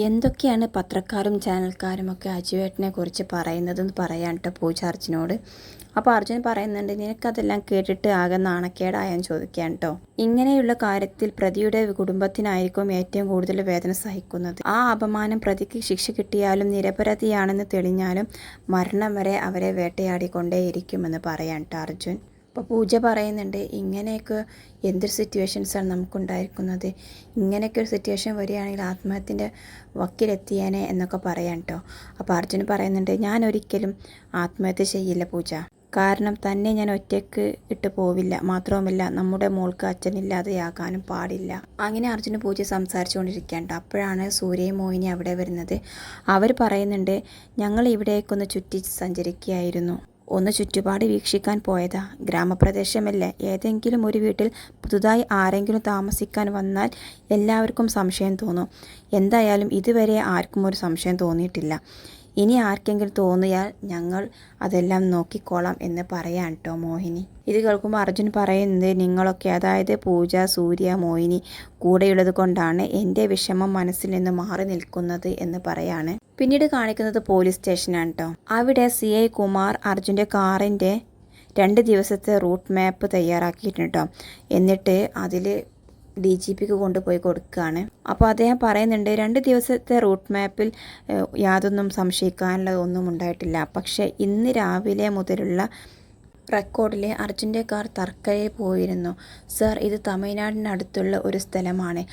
എന്തൊക്കെയാണ് പത്രക്കാരും ചാനൽക്കാരുമൊക്കെ അജുവേട്ടനെ കുറിച്ച് പറയുന്നതെന്ന് പറയാൻ കേട്ടോ പൂജ അർജുനോട്. അപ്പോൾ അർജുൻ പറയുന്നുണ്ട്, നിനക്കതെല്ലാം കേട്ടിട്ട് ആകെ നാണക്കേടായാൻ ചോദിക്കാൻ കേട്ടോ. ഇങ്ങനെയുള്ള കാര്യത്തിൽ പ്രതിയുടെ കുടുംബത്തിനായിരിക്കും ഏറ്റവും കൂടുതൽ വേദന സഹിക്കുന്നത്. ആ അപമാനം പ്രതിക്ക് ശിക്ഷ കിട്ടിയാലും നിരപരാധിയാണെന്ന് തെളിഞ്ഞാലും മരണം വരെ അവരെ വേട്ടയാടിക്കൊണ്ടേയിരിക്കുമെന്ന് പറയാൻ കേട്ടോ അർജുൻ. അപ്പോൾ പൂജ പറയുന്നുണ്ട്, ഇങ്ങനെയൊക്കെ എന്തൊരു സിറ്റുവേഷൻസാണ് നമുക്കുണ്ടായിരിക്കുന്നത്. ഇങ്ങനെയൊക്കെ ഒരു സിറ്റുവേഷൻ വരികയാണെങ്കിൽ ആത്മഹത്യൻ്റെ വക്കിലെത്തിയേനെ എന്നൊക്കെ പറയാൻ കേട്ടോ. അപ്പോൾ അർജുൻ പറയുന്നുണ്ട്, ഞാൻ ഒരിക്കലും ആത്മഹത്യ ചെയ്യില്ല പൂജ. കാരണം തന്നെ ഞാൻ ഒറ്റയ്ക്ക് ഇട്ട് പോവില്ല. മാത്രവുമല്ല നമ്മുടെ മോൾക്ക് അച്ഛനില്ലാതെയാകാനും പാടില്ല. അങ്ങനെ അർജുന് പൂജ സംസാരിച്ചുകൊണ്ടിരിക്കേണ്ട അപ്പോഴാണ് സൂര്യയും മോഹിനി അവിടെ വരുന്നത്. അവർ പറയുന്നുണ്ട്, ഞങ്ങൾ ഇവിടേക്കൊന്ന് ചുറ്റി സഞ്ചരിക്കുകയായിരുന്നു. ഒന്ന് ചുറ്റുപാട് വീക്ഷിക്കാൻ പോയതാ. ഗ്രാമപ്രദേശമല്ലേ, ഏതെങ്കിലും ഒരു വീട്ടിൽ പുതുതായി ആരെങ്കിലും താമസിക്കാൻ വന്നാൽ എല്ലാവർക്കും സംശയം തോന്നും. എന്തായാലും ഇതുവരെ ആർക്കും ഒരു സംശയം തോന്നിയിട്ടില്ല. ഇനി ആർക്കെങ്കിലും തോന്നിയാൽ ഞങ്ങൾ അതെല്ലാം നോക്കിക്കോളാം എന്ന് പറയാൻ കേട്ടോ മോഹിനി. ഇത് കേൾക്കുമ്പോൾ അർജുൻ പറയുന്നത്, നിങ്ങളൊക്കെ അതായത് പൂജ, സൂര്യ, മോഹിനി കൂടെയുള്ളത് കൊണ്ടാണ് എൻ്റെ വിഷമം മനസ്സിൽ നിന്ന് മാറി നിൽക്കുന്നത് എന്ന് പറയാണ്. പിന്നീട് കാണിക്കുന്നത് പോലീസ് സ്റ്റേഷനാണ് കേട്ടോ. അവിടെ CI കുമാർ അർജുൻ്റെ കാറിൻ്റെ 2 ദിവസത്തെ റൂട്ട് മാപ്പ് തയ്യാറാക്കിയിട്ടുണ്ട് കേട്ടോ. എന്നിട്ട് അതിൽ DGPക്ക് കൊണ്ടുപോയി കൊടുക്കുകയാണ്. അപ്പോൾ അദ്ദേഹം പറയുന്നുണ്ട്, 2 ദിവസത്തെ റൂട്ട് മാപ്പിൽ യാതൊന്നും സംശയിക്കാനുള്ള ഒന്നും ഉണ്ടായിട്ടില്ല. പക്ഷേ ഇന്ന് രാവിലെ മുതലുള്ള റെക്കോർഡിൽ അർജുൻ്റെ കാർ തർക്കയെ പോയിരുന്നു. സർ, ഇത് തമിഴ്നാടിനടുത്തുള്ള ഒരു സ്ഥലമാണ്.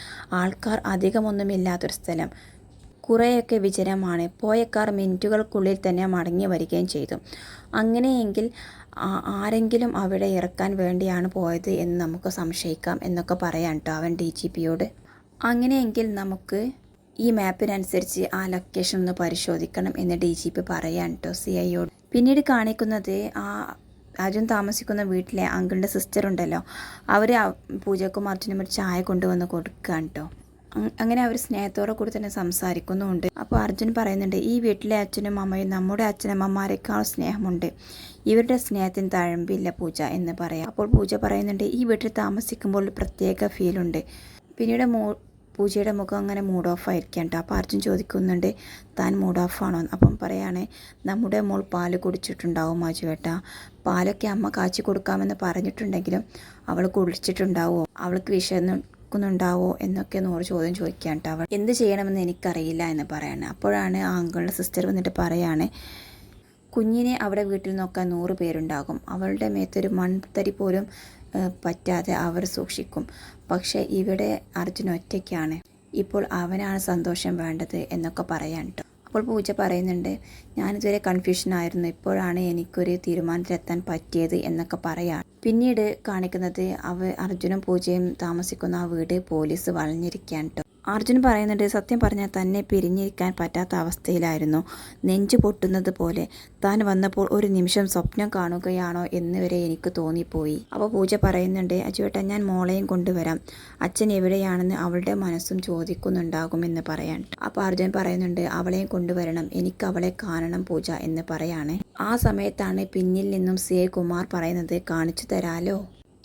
ആൾക്കാർ അധികമൊന്നുമില്ലാത്തൊരു സ്ഥലം. കുറേയൊക്കെ വിജനമാണ്. പോയ കാർ മിനിറ്റുകൾക്കുള്ളിൽ തന്നെ മടങ്ങി വരികയും ചെയ്തു. അങ്ങനെയെങ്കിൽ ആരെങ്കിലും അവിടെ ഇറക്കാൻ വേണ്ടിയാണ് പോയത് എന്ന് നമുക്ക് സംശയിക്കാം എന്നൊക്കെ പറയാൻ കേട്ടോ അവൻ DGPയോട്. അങ്ങനെയെങ്കിൽ നമുക്ക് ഈ മാപ്പിനനുസരിച്ച് ആ ലൊക്കേഷൻ ഒന്ന് പരിശോധിക്കണം എന്ന് DGP പറയാൻ കേട്ടോ CIയോട്. പിന്നീട് കാണിക്കുന്നത് അർജുൻ താമസിക്കുന്ന വീട്ടിലെ അങ്കിളിൻ്റെ സിസ്റ്റർ ഉണ്ടല്ലോ, അവർ പൂജക്കും അർജുനും ഒരു ചായ കൊണ്ടുവന്ന് കൊടുക്കുകയാണ് കേട്ടോ. അങ്ങനെ അവർ സ്നേഹത്തോടെ കൂടി തന്നെ സംസാരിക്കുന്നുമുണ്ട്. അപ്പോൾ അർജുൻ പറയുന്നുണ്ട്, ഈ വീട്ടിലെ അച്ഛനും അമ്മയും നമ്മുടെ അച്ഛനമ്മമാരെക്കാൾ സ്നേഹമുണ്ട്. ഇവരുടെ സ്നേഹത്തിന് തഴമ്പില്ല പൂജ എന്ന് പറയാം. അപ്പോൾ പൂജ പറയുന്നുണ്ട്, ഈ വീട്ടിൽ താമസിക്കുമ്പോൾ ഒരു പ്രത്യേക ഫീലുണ്ട്. പിന്നീട് പൂജയുടെ മുഖം അങ്ങനെ മൂഡ് ഓഫ് ആയിരിക്കാം കേട്ടോ. അപ്പോൾ അർജുൻ ചോദിക്കുന്നുണ്ട്, താൻ മൂഡ് ഓഫ് ആണോ? അപ്പം പറയാണ്, നമ്മുടെ മോൾ പാല് കുടിച്ചിട്ടുണ്ടാവും അജുവേട്ടാ. പാലൊക്കെ അമ്മ കാച്ചി കൊടുക്കാമെന്ന് പറഞ്ഞിട്ടുണ്ടെങ്കിലും അവൾ കുടിച്ചിട്ടുണ്ടാവുമോ? അവൾക്ക് വിശന്നുണ്ടാവോ എന്നൊക്കെ 100 ചോദ്യം ചോദിക്കാൻ കേട്ടോ. അവൾ എന്ത് ചെയ്യണമെന്ന് എനിക്കറിയില്ല എന്ന് പറയാണ്. അപ്പോഴാണ് ആ അങ്കിളുടെ സിസ്റ്റർ വന്നിട്ട് പറയാണ്, കുഞ്ഞിനെ അവിടെ വീട്ടിൽ നോക്കാൻ 100 പേരുണ്ടാകും. അവളുടെ മേത്തൊരു മൺതരി പോലും പറ്റാതെ അവർ സൂക്ഷിക്കും. പക്ഷേ ഇവിടെ അർജുൻ ഒറ്റയ്ക്കാണ്. ഇപ്പോൾ അവനാണ് സന്തോഷം വേണ്ടത് എന്നൊക്കെ പറയാൻ കേട്ടോ. അപ്പോൾ പൂജ പറയുന്നുണ്ട്, ഞാനിതുവരെ കൺഫ്യൂഷനായിരുന്നു, ഇപ്പോഴാണ് എനിക്കൊരു തീരുമാനത്തിലെത്താൻ പറ്റിയത് എന്നൊക്കെ പറയാം. പിന്നീട് കാണിക്കുന്നത് അർജുനും പൂജയും താമസിക്കുന്ന ആ വീട് പോലീസ് വളഞ്ഞിരിക്കാൻ കേട്ടോ. അർജുൻ പറയുന്നുണ്ട്, സത്യം പറഞ്ഞാൽ തന്നെ പിരിഞ്ഞിരിക്കാൻ പറ്റാത്ത അവസ്ഥയിലായിരുന്നു. നെഞ്ചു പൊട്ടുന്നത് പോലെ. താൻ വന്നപ്പോൾ ഒരു നിമിഷം സ്വപ്നം കാണുകയാണോ എന്ന് വരെ എനിക്ക് തോന്നിപ്പോയി. അപ്പോൾ പൂജ പറയുന്നുണ്ട്, അജുവേട്ടാ, ഞാൻ മോളെയും കൊണ്ടുവരാം. അച്ഛൻ എവിടെയാണെന്ന് അവളുടെ മനസ്സും ചോദിക്കുന്നുണ്ടാകുമെന്ന് പറയാൻ. അപ്പോൾ അർജുൻ പറയുന്നുണ്ട്, അവളെയും കൊണ്ടുവരണം, എനിക്ക് അവളെ കാണണം പൂജ എന്ന് പറയാണ്. ആ സമയത്താണ് പിന്നിൽ നിന്നും CI കുമാർ പറയുന്നത്, കാണിച്ചു തരാലോ.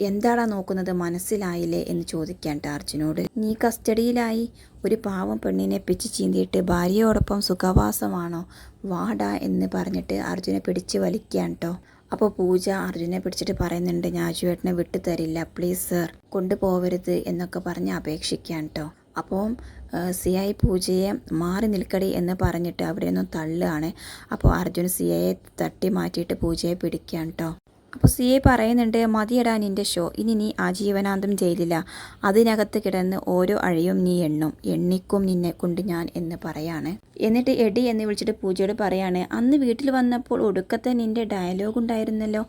എന്താടാ നോക്കുന്നത്, മനസ്സിലായില്ലേ എന്ന് ചോദിക്കാൻ അർജുനോട്. നീ കസ്റ്റഡിയിലായി. ഒരു പാവം പെണ്ണിനെ പിച്ച് ചീന്തിയിട്ട് ഭാര്യയോടൊപ്പം സുഖവാസമാണോ? വാടാ എന്ന് പറഞ്ഞിട്ട് അർജുനെ പിടിച്ച് വലിക്കാൻ കേട്ടോ. അപ്പോൾ പൂജ അർജുനെ പിടിച്ചിട്ട് പറയുന്നുണ്ട്, ഞാൻ അജുവേട്ടനെ വിട്ടു തരില്ല, പ്ലീസ് സർ, കൊണ്ടുപോകരുത് എന്നൊക്കെ പറഞ്ഞ് അപേക്ഷിക്കാൻ കേട്ടോ. അപ്പോൾ CI പൂജയെ മാറി നിൽക്കടി എന്ന് പറഞ്ഞിട്ട് അവിടെ നിന്നും തള്ളുകയാണ്. അപ്പോൾ അർജുൻ CIയെ തട്ടി മാറ്റിയിട്ട് പൂജയെ പിടിക്കാൻ കേട്ടോ. അപ്പോൾ CI പറയുന്നുണ്ട്, മതിയടാ നിൻ്റെ ഷോ, ഇനി നീ ആജീവനാന്തം ജയിലില്ല. അതിനകത്ത് കിടന്ന് ഓരോ അഴിയും നീ എണ്ണിക്കും നിന്നെ കൊണ്ട് ഞാൻ എന്ന് പറയാണ്. എന്നിട്ട് എടി എന്ന് വിളിച്ചിട്ട് പൂജയോട് പറയാണ്, അന്ന് വീട്ടിൽ വന്നപ്പോൾ ഒടുക്കത്തെ നിൻ്റെ ഡയലോഗ് ഉണ്ടായിരുന്നല്ലോ,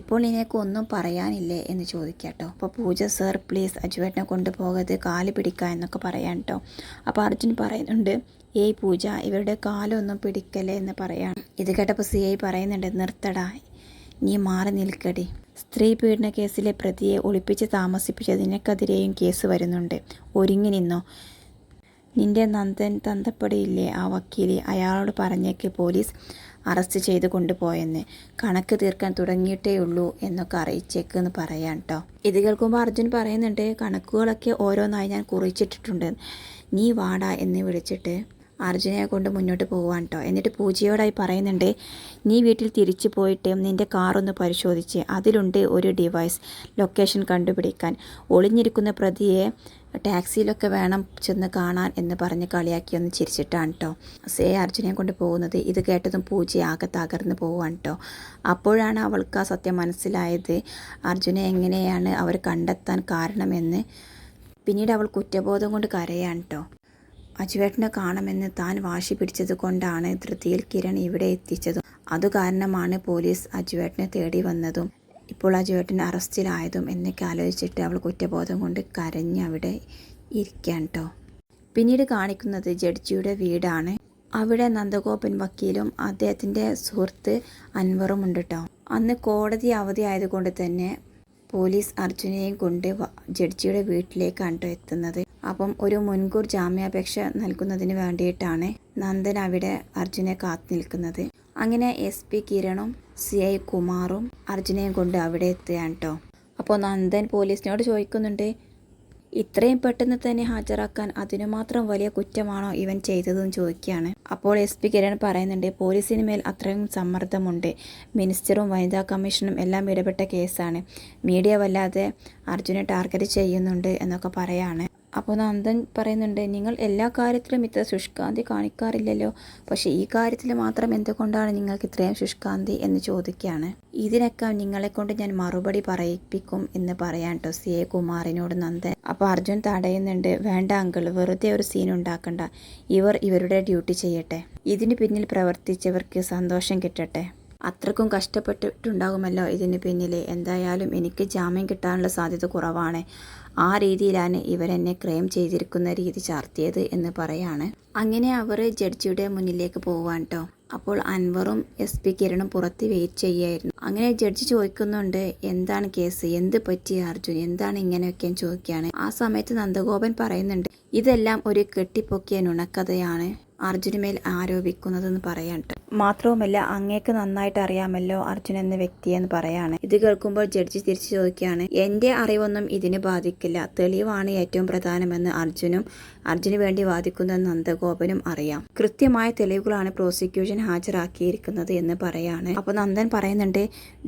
ഇപ്പോൾ നിനക്ക് ഒന്നും പറയാനില്ലേ എന്ന് ചോദിക്കാട്ടോ. അപ്പോൾ പൂജ, സർ പ്ലീസ് അജുവേട്ടനെ കൊണ്ടുപോകരുത്, കാല് പിടിക്കുക എന്നൊക്കെ പറയാൻ കേട്ടോ. അപ്പോൾ അർജുൻ പറയുന്നുണ്ട്, ഏയ് പൂജ, ഇവരുടെ കാലൊന്നും പിടിക്കല്ലേ എന്ന് പറയാണ്. ഇത് കേട്ടപ്പോൾ CI പറയുന്നുണ്ട്, നിർത്തടാ, നീ മാറി നിൽക്കടി. സ്ത്രീ പീഡന കേസിലെ പ്രതിയെ ഒളിപ്പിച്ച് താമസിപ്പിച്ചതിനെതിരെയും കേസ് വരുന്നുണ്ട്. ഒരുങ്ങി നിന്നോ. നിന്റെ നന്ദൻ തന്തപ്പടിയില്ലേ ആ വക്കീൽ, അയാളോട് പറഞ്ഞേക്ക് പോലീസ് അറസ്റ്റ് ചെയ്ത് കൊണ്ടുപോയെന്ന്. കണക്ക് തീർക്കാൻ തുടങ്ങിയിട്ടേയുള്ളൂ എന്നൊക്കെ അറിയിച്ചേക്കെന്ന് പറയാൻ കേട്ടോ. ഇത് കേൾക്കുമ്പോൾ അർജുൻ പറയുന്നുണ്ട്, കണക്കുകളൊക്കെ ഓരോന്നായി ഞാൻ കുറിച്ചിട്ടിട്ടുണ്ട്, നീ വാടാ എന്ന് വിളിച്ചിട്ട് അർജുനെ കൊണ്ട് മുന്നോട്ട് പോവാൻ കേട്ടോ. എന്നിട്ട് പൂജയോടായി പറയുന്നുണ്ട്, നീ വീട്ടിൽ തിരിച്ചു പോയിട്ട് നിൻ്റെ കാറൊന്ന് പരിശോധിച്ച് അതിലുണ്ട് ഒരു ഡിവൈസ് ലൊക്കേഷൻ കണ്ടുപിടിക്കാൻ. ഒളിഞ്ഞിരിക്കുന്ന പ്രതിയെ ടാക്സിയിലൊക്കെ വേണം ചെന്ന് കാണാൻ എന്ന് പറഞ്ഞ് കളിയാക്കി ഒന്ന് ചിരിച്ചിട്ടാണ് കേട്ടോ അർജുനെ കൊണ്ട് പോകുന്നത്. ഇത് കേട്ടതും പൂജ ആകെ തകർന്ന് പോവാണ് കേട്ടോ. അപ്പോഴാണ് അവൾക്ക് ആ സത്യം മനസ്സിലായത്, അർജുനെ എങ്ങനെയാണ് അവർ കണ്ടെത്താൻ കാരണമെന്ന്. പിന്നീട് അവൾ കുറ്റബോധം കൊണ്ട് കരയാണ് കേട്ടോ. അജുവേട്ടനെ കാണുമെന്ന് താൻ വാശി പിടിച്ചത് കൊണ്ടാണ് ധൃതിയിൽ കിരൺ ഇവിടെ എത്തിച്ചതും അതുകാരണമാണ് പോലീസ് അജുവേട്ടനെ തേടി വന്നതും ഇപ്പോൾ അജുവേട്ടൻ അറസ്റ്റിലായതും എന്നൊക്കെ ആലോചിച്ചിട്ട് അവൾ കുറ്റബോധം കൊണ്ട് കരഞ്ഞ് അവിടെ ഇരിക്കാൻ കേട്ടോ. പിന്നീട് കാണിക്കുന്നത് ജഡ്ജിയുടെ വീടാണ്. അവിടെ നന്ദഗോപൻ വക്കീലും അദ്ദേഹത്തിൻ്റെ സുഹൃത്ത് അൻവറും ഉണ്ട് കേട്ടോ. അന്ന് കോടതി അവധി ആയതുകൊണ്ട് തന്നെ പോലീസ് അർജുനെയും കൊണ്ട് ജഡ്ജിയുടെ വീട്ടിലേക്കാണ് കേട്ടോ എത്തുന്നത്. അപ്പം ഒരു മുൻകൂർ ജാമ്യാപേക്ഷ നൽകുന്നതിന് വേണ്ടിയിട്ടാണ് നന്ദൻ അവിടെ അർജുനെ കാത്തു നിൽക്കുന്നത്. അങ്ങനെ SP കിരണും CI കുമാറും അർജുനെയും കൊണ്ട് അവിടെ എത്തുകയാണ് കേട്ടോ. അപ്പോൾ നന്ദൻ പോലീസിനോട് ചോദിക്കുന്നുണ്ട്, ഇത്രയും പെട്ടെന്ന് തന്നെ ഹാജരാക്കാൻ അതിനു മാത്രം വലിയ കുറ്റമാണോ ഇവൻ ചെയ്തതെന്ന് ചോദിക്കുകയാണ്. അപ്പോൾ SP കിരൺ പറയുന്നുണ്ട്, പോലീസിന് മേൽ അത്രയും സമ്മർദ്ദമുണ്ട്. മിനിസ്റ്ററും വനിതാ കമ്മീഷനും എല്ലാം ഇടപെട്ട കേസാണ്. മീഡിയ വല്ലാതെ അർജുനെ ടാർഗറ്റ് ചെയ്യുന്നുണ്ട് എന്നൊക്കെ പറയാണ്. അപ്പോൾ നന്ദൻ പറയുന്നുണ്ട്, നിങ്ങൾ എല്ലാ കാര്യത്തിലും ഇത്ര ശുഷ്കാന്തി കാണിക്കാറില്ലല്ലോ, പക്ഷേ ഈ കാര്യത്തിൽ മാത്രം എന്തുകൊണ്ടാണ് നിങ്ങൾക്ക് ഇത്രയും ശുഷ്കാന്തി എന്ന് ചോദിക്കുകയാണ്. ഇതിനൊക്കെ നിങ്ങളെ കൊണ്ട് ഞാൻ മറുപടി പറയിപ്പിക്കും എന്ന് പറയാൻ കേട്ടോ CI കുമാറിനോട് നന്ദൻ. അപ്പോൾ അർജുൻ തടയുന്നുണ്ട്, വേണ്ട അങ്കിൾ, വെറുതെ ഒരു സീൻ ഉണ്ടാക്കണ്ട, ഇവരുടെ ഡ്യൂട്ടി ചെയ്യട്ടെ, ഇതിന് പിന്നിൽ പ്രവർത്തിച്ചവർക്ക് സന്തോഷം കിട്ടട്ടെ, അത്രക്കും കഷ്ടപ്പെട്ടിട്ടുണ്ടാകുമല്ലോ ഇതിന് പിന്നിൽ, എന്തായാലും എനിക്ക് ജാമ്യം കിട്ടാനുള്ള സാധ്യത കുറവാണ്, ആ രീതിയിലാണ് ഇവരെന്നെ ക്രൈം ചെയ്തിരിക്കുന്ന രീതി ചാർത്തിയത് എന്ന് പറയാണ്. അങ്ങനെ അവർ ജഡ്ജിയുടെ മുന്നിലേക്ക് പോവാൻ കേട്ടോ. അപ്പോൾ അൻവറും SP കിരണും പുറത്ത് വെയിറ്റ് ചെയ്യായിരുന്നു. അങ്ങനെ ജഡ്ജി ചോദിക്കുന്നുണ്ട്, എന്താണ് കേസ്, എന്ത് പറ്റി അർജുൻ, എന്താണ് ഇങ്ങനെയൊക്കെ ചോദിക്കുകയാണ്. ആ സമയത്ത് നന്ദഗോപൻ പറയുന്നുണ്ട്, ഇതെല്ലാം ഒരു കെട്ടിപ്പൊക്കിയ നുണക്കഥയാണ് അർജുന് മേൽ ആരോപിക്കുന്നതെന്ന് പറയാൻ. മാത്രവുമല്ല അങ്ങേക്ക് നന്നായിട്ട് അറിയാമല്ലോ അർജുൻ എന്ന വ്യക്തിയെന്ന് പറയാണ്. ഇത് കേൾക്കുമ്പോൾ ജഡ്ജി തിരിച്ചു ചോദിക്കുകയാണ്, എൻ്റെ അറിവൊന്നും ഇതിന് ബാധിക്കില്ല, തെളിവാണ് ഏറ്റവും പ്രധാനമെന്ന് അർജുന് വേണ്ടി വാദിക്കുന്ന നന്ദഗോപനും അറിയാം. കൃത്യമായ തെളിവുകളാണ് പ്രോസിക്യൂഷൻ ഹാജരാക്കിയിരിക്കുന്നത് എന്ന് പറയാണ്. അപ്പോൾ നന്ദൻ പറയുന്നുണ്ട്,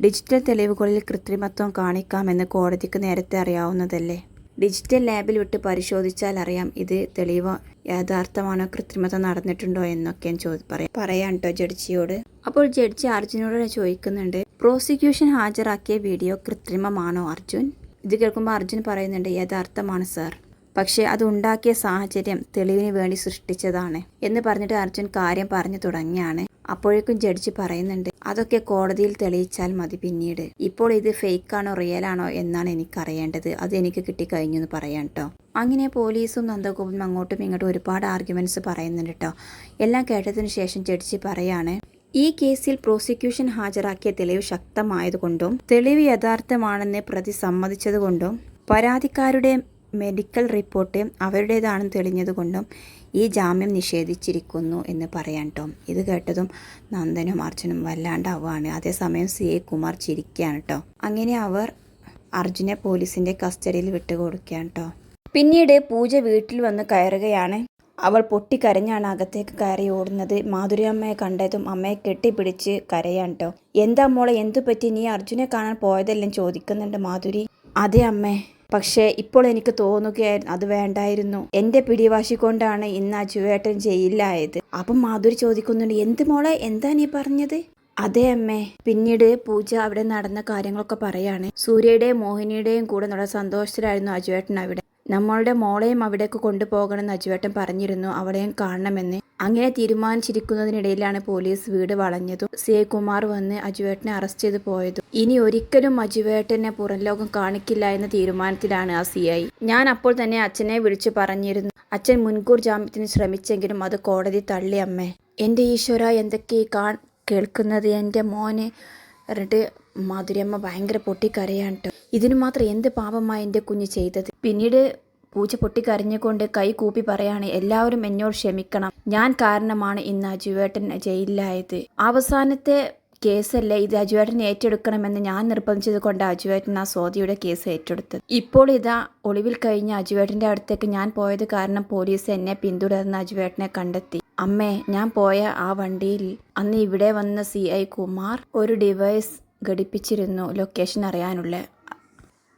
ഡിജിറ്റൽ തെളിവുകളിൽ കൃത്രിമത്വം കാണിക്കാമെന്ന് കോടതിക്ക് നേരത്തെ അറിയാവുന്നതല്ലേ, ഡിജിറ്റൽ ലാബിൽ വിട്ട് പരിശോധിച്ചാൽ അറിയാം ഇത് തെളിവ് യഥാർത്ഥമാണോ കൃത്രിമത്വം നടന്നിട്ടുണ്ടോ എന്നൊക്കെ പറയാൻ കേട്ടോ ജഡ്ജിയോട്. അപ്പോൾ ജഡ്ജി അർജുനോട് ചോദിക്കുന്നുണ്ട്, പ്രോസിക്യൂഷൻ ഹാജരാക്കിയ വീഡിയോ കൃത്രിമമാണോ അർജുൻ? ഇത് കേൾക്കുമ്പോൾ അർജുൻ പറയുന്നുണ്ട്, യഥാർത്ഥമാണ് സാർ, പക്ഷേ അത് ഉണ്ടാക്കിയ സാഹചര്യം തെളിവിന് വേണ്ടി സൃഷ്ടിച്ചതാണ് എന്ന് പറഞ്ഞിട്ട് അർജുൻ കാര്യം പറഞ്ഞു തുടങ്ങിയാണ്. അപ്പോഴേക്കും ജഡ്ജി പറയുന്നുണ്ട്, അതൊക്കെ കോടതിയിൽ തെളിയിച്ചാൽ മതി പിന്നീട്, ഇപ്പോൾ ഇത് ഫേക്കാണോ റിയലാണോ എന്നാണ് എനിക്കറിയേണ്ടത്, അത് എനിക്ക് കിട്ടിക്കഴിഞ്ഞു എന്ന് പറയാം കേട്ടോ. അങ്ങനെ പോലീസും നന്ദഗോപനും അങ്ങോട്ടും ഇങ്ങോട്ടും ഒരുപാട് ആർഗ്യുമെന്റ്സ് പറയുന്നുണ്ട് കേട്ടോ. എല്ലാം കേട്ടതിന് ശേഷം ജഡ്ജി പറയാണ്, ഈ കേസിൽ പ്രോസിക്യൂഷൻ ഹാജരാക്കിയ തെളിവ് ശക്തമായതുകൊണ്ടും തെളിവ് യഥാർത്ഥമാണെന്ന് പ്രതി സമ്മതിച്ചതുകൊണ്ടും പരാതിക്കാരുടെ മെഡിക്കൽ റിപ്പോർട്ട് അവരുടേതാണെന്ന് തെളിഞ്ഞതുകൊണ്ടും ഈ ജാമ്യം നിഷേധിച്ചിരിക്കുന്നു എന്ന് പറയാൻ കേട്ടോ. ഇത് കേട്ടതും നന്ദനും അർജുനും വല്ലാണ്ടാവുകയാണ്. അതേസമയം CI കുമാർ ചിരിക്കുകയാണ് കേട്ടോ. അങ്ങനെ അവർ അർജുനെ പോലീസിൻ്റെ കസ്റ്റഡിയിൽ വിട്ടുകൊടുക്കുകയാണ് കേട്ടോ. പിന്നീട് പൂജ വീട്ടിൽ വന്ന് കയറുകയാണ്. അവൾ പൊട്ടിക്കരഞ്ഞാണ് അകത്തേക്ക് കയറി ഓടുന്നത്. മാധുരി അമ്മയെ കണ്ടതും അമ്മയെ കെട്ടിപ്പിടിച്ച് കരയാണ് കേട്ടോ. എന്താ മോളെ, എന്തു പറ്റി, നീ അർജുനെ കാണാൻ പോയതെല്ലാം ചോദിക്കുന്നുണ്ട് മാധുരി. അതെ അമ്മേ, പക്ഷേ ഇപ്പോൾ എനിക്ക് തോന്നുകയായിരുന്നു അത് വേണ്ടായിരുന്നു, എൻ്റെ പിടിവാശി കൊണ്ടാണ് ഇന്ന് അജുവേട്ടൻ ജയിലിലായത്. അപ്പം മാധുരി ചോദിക്കുന്നുണ്ട്, എന്ത് മോളെ, എന്താ നീ പറഞ്ഞത്? അതെ അമ്മേ. പിന്നീട് പൂജ അവിടെ നടന്ന കാര്യങ്ങളൊക്കെ പറയാണ്. സൂര്യയുടെയും മോഹിനിയുടെയും കൂടെ നല്ല സന്തോഷത്തിലായിരുന്നു അജുവേട്ടൻ അവിടെ. നമ്മളുടെ മോളെയും അവിടേക്ക് കൊണ്ടുപോകണമെന്ന് അജുവേട്ടൻ പറഞ്ഞിരുന്നു, അവിടെയും കാണണമെന്ന്. അങ്ങനെ തീരുമാനിച്ചിരിക്കുന്നതിനിടയിലാണ് പോലീസ് വീട് വളഞ്ഞതും CI കുമാർ വന്ന് അജുവേട്ടനെ അറസ്റ്റ് ചെയ്ത് പോയതും. ഇനി ഒരിക്കലും അജുവേട്ടനെ പുറം ലോകം കാണിക്കില്ല എന്ന തീരുമാനത്തിലാണ് ആ CI. ഞാൻ അപ്പോൾ തന്നെ അച്ഛനെ വിളിച്ചു പറഞ്ഞിരുന്നു. അച്ഛൻ മുൻകൂർ ജാമ്യത്തിന് ശ്രമിച്ചെങ്കിലും അത് കോടതി തള്ളി അമ്മേ. എൻ്റെ ഈശ്വര, എന്തൊക്കെ കേൾക്കുന്നത് എൻ്റെ മോനെ എന്നിട്ട് മാധുര്യമ്മ ഭയങ്കര പൊട്ടിക്കരയാണ് കേട്ടോ. ഇതിനു മാത്രം എന്ത് പാപമായി എൻ്റെ കുഞ്ഞ് ചെയ്തത്? പിന്നീട് പൂജ പൊട്ടിക്കരഞ്ഞുകൊണ്ട് കൈ കൂപ്പി പറയാണ്, എല്ലാവരും എന്നോട് ക്ഷമിക്കണം, ഞാൻ കാരണമാണ് ഇന്ന് അജുവേട്ടൻ ജയിലിലായത്. അവസാനത്തെ കേസല്ലേ ഇത്, അജുവേട്ടനെ ഏറ്റെടുക്കണമെന്ന് ഞാൻ നിർബന്ധിച്ചത് കൊണ്ട് അജുവേട്ടൻ ആ സ്വാതിയുടെ കേസ് ഏറ്റെടുത്തത്. ഇപ്പോൾ ഇതാ ഒളിവിൽ കഴിഞ്ഞ അജുവേട്ടൻ്റെ അടുത്തേക്ക് ഞാൻ പോയത് കാരണം പോലീസ് എന്നെ പിന്തുടർന്ന് അജുവേട്ടനെ കണ്ടെത്തി. അമ്മേ, ഞാൻ പോയ ആ വണ്ടിയിൽ അന്ന് ഇവിടെ വന്ന CI കുമാർ ഒരു ഡിവൈസ് ഘടിപ്പിച്ചിരുന്നു ലൊക്കേഷൻ അറിയാനുള്ള.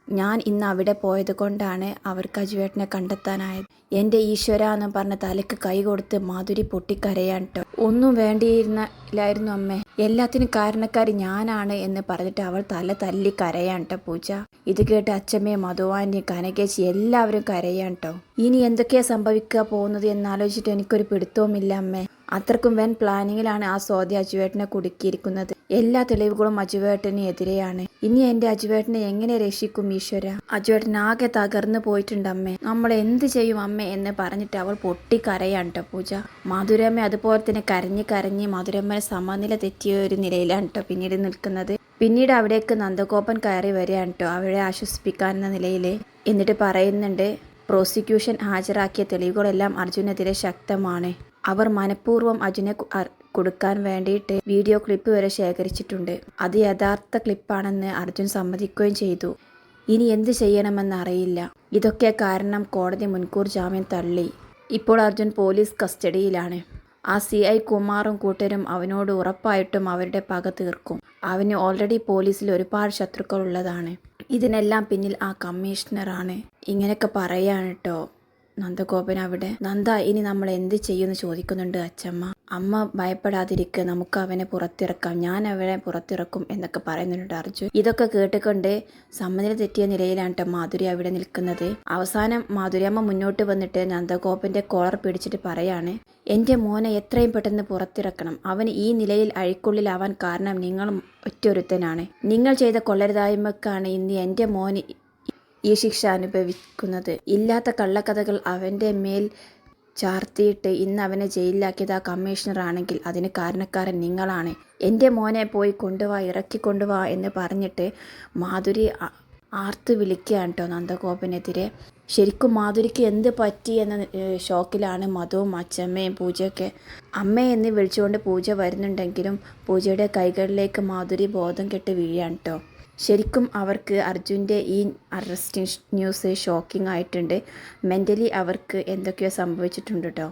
ഞാൻ ഇന്ന് അവിടെ പോയത് കൊണ്ടാണ് അവർക്ക് അജുവേട്ടനെ കണ്ടെത്താനായത്. എൻ്റെ ഈശ്വര എന്ന് പറഞ്ഞ തലയ്ക്ക് കൈ കൊടുത്ത് മാധുരി പൊട്ടിക്കരയാൻ ട്ടോ. ഒന്നും വേണ്ടിയിരുന്നില്ലായിരുന്നു അമ്മേ, എല്ലാത്തിനും കാരണക്കാരി ഞാനാണ് എന്ന് പറഞ്ഞിട്ട് അവൾ തല തല്ലി കരയാൻ ട്ടോ പൂജ. ഇത് കേട്ട് അച്ഛമ്മയും മധുവാൻ്റെയും കനകേച്ചി എല്ലാവരും കരയാൻ ട്ടോ. ഇനി എന്തൊക്കെയാ സംഭവിക്കുക പോകുന്നത് എന്നാലോചിച്ചിട്ട് എനിക്കൊരു പിടുത്തവുമില്ല അമ്മേ. അത്രക്കും വെൻ പ്ലാനിങ്ങിലാണ് ആ സ്വാതി അജുവേട്ടനെ കുടുക്കിയിരിക്കുന്നത്. എല്ലാ തെളിവുകളും അജുവേട്ടന് എതിരെയാണ്. ഇനി എൻ്റെ അജുവേട്ടനെ എങ്ങനെ രക്ഷിക്കും ഈശ്വര? അജുവേട്ടൻ ആകെ തകർന്നു പോയിട്ടുണ്ട് അമ്മേ, നമ്മൾ എന്ത് ചെയ്യും അമ്മേ എന്ന് പറഞ്ഞിട്ട് അവൾ പൊട്ടിക്കരയാണ് ട്ടോ പൂജ. മധുരമ്മ അതുപോലെ തന്നെ കരഞ്ഞ് മധുരമ്മനെ സമനില തെറ്റിയ ഒരു നിലയിലാണ് ട്ടോ പിന്നീട് നിൽക്കുന്നത്. പിന്നീട് അവിടേക്ക് നന്ദഗോപൻ കയറി വരികയാണ് ട്ടോ അവരെ ആശ്വസിപ്പിക്കാനെന്ന നിലയിൽ. എന്നിട്ട് പറയുന്നുണ്ട്, പ്രോസിക്യൂഷൻ ഹാജരാക്കിയ തെളിവുകളെല്ലാം അർജുനെതിരെ ശക്തമാണ്. അവർ മനഃപൂർവ്വം അർജുനെ കൊടുക്കാൻ വേണ്ടിയിട്ട് വീഡിയോ ക്ലിപ്പ് വരെ ശേഖരിച്ചിട്ടുണ്ട്. അത് യഥാർത്ഥ ക്ലിപ്പാണെന്ന് അർജുൻ സമ്മതിക്കുകയും ചെയ്തു. ഇനി എന്ത് ചെയ്യണമെന്ന് അറിയില്ല. ഇതൊക്കെ കാരണം കോടതി മുൻകൂർ ജാമ്യം തള്ളി. ഇപ്പോൾ അർജുൻ പോലീസ് കസ്റ്റഡിയിലാണ്. ആ CI കുമാറും കൂട്ടരും അവനോട് ഉറപ്പായിട്ടും അവരുടെ പക തീർക്കും. അവന് ഓൾറെഡി പോലീസിൽ ഒരുപാട് ശത്രുക്കൾ ഉള്ളതാണ്. ഇതിനെല്ലാം പിന്നിൽ ആ കമ്മീഷണറാണ്. ഇങ്ങനെയൊക്കെ പറയാണ് കേട്ടോ നന്ദഗോപൻ അവിടെ. നന്ദ, ഇനി നമ്മൾ എന്ത് ചെയ്യുമെന്ന് ചോദിക്കുന്നുണ്ട് അച്ചമ്മ. അമ്മ ഭയപ്പെടാതിരിക്കുക, നമുക്ക് അവനെ പുറത്തിറക്കാം, ഞാൻ അവനെ പുറത്തിറക്കും എന്നൊക്കെ പറയുന്നുണ്ട് അർജുൻ. ഇതൊക്കെ കേട്ടുകൊണ്ട് സമനില തെറ്റിയ നിലയിലാണ് കേട്ടോ മാധുരി അവിടെ നിൽക്കുന്നത്. അവസാനം മാധുരിയമ്മ മുന്നോട്ട് വന്നിട്ട് നന്ദഗോപന്റെ കോളർ പിടിച്ചിട്ട് പറയാണ്, എൻ്റെ മോനെ എത്രയും പെട്ടെന്ന് പുറത്തിറക്കണം. അവൻ ഈ നിലയിൽ അഴിക്കുള്ളിലാവാൻ കാരണം നിങ്ങൾ ഒറ്റൊരുത്തനാണ്. നിങ്ങൾ ചെയ്ത കൊള്ളരുതായ്മക്കാണ് ഇന്ന് എൻ്റെ മോന് ഈ ശിക്ഷ അനുഭവിക്കുന്നത്. ഇല്ലാത്ത കള്ളക്കഥകൾ അവൻ്റെ മേൽ ചാർത്തിയിട്ട് ഇന്ന് അവനെ ജയിലിലാക്കിയത് ആ കമ്മീഷണർ ആണെങ്കിൽ അതിന് കാരണക്കാരൻ നിങ്ങളാണ്. എൻ്റെ മോനെ പോയി കൊണ്ടുവാ, ഇറക്കിക്കൊണ്ടുവാ എന്ന് പറഞ്ഞിട്ട് മാധുരി ആർത്ത് വിളിക്കുകയാണ് കേട്ടോ നന്ദഗോപനെതിരെ. ശരിക്കും മാധുരിക്ക് എന്ത് പറ്റി എന്ന ഷോക്കിലാണ് മധുവും അച്ചമ്മയും പൂജയൊക്കെ. അമ്മ എന്ന് വിളിച്ചുകൊണ്ട് പൂജ വരുന്നുണ്ടെങ്കിലും പൂജയുടെ കൈകളിലേക്ക് മാധുരി ബോധം കെട്ട് വീഴാണ് കേട്ടോ. ശരിക്കും അവർക്ക് അർജുൻ്റെ ഈ അറസ്റ്റിംഗ് ന്യൂസ് ഷോക്കിംഗ് ആയിട്ടുണ്ട്. മെൻ്റലി അവർക്ക് എന്തൊക്കെയോ സംഭവിച്ചിട്ടുണ്ട് കേട്ടോ.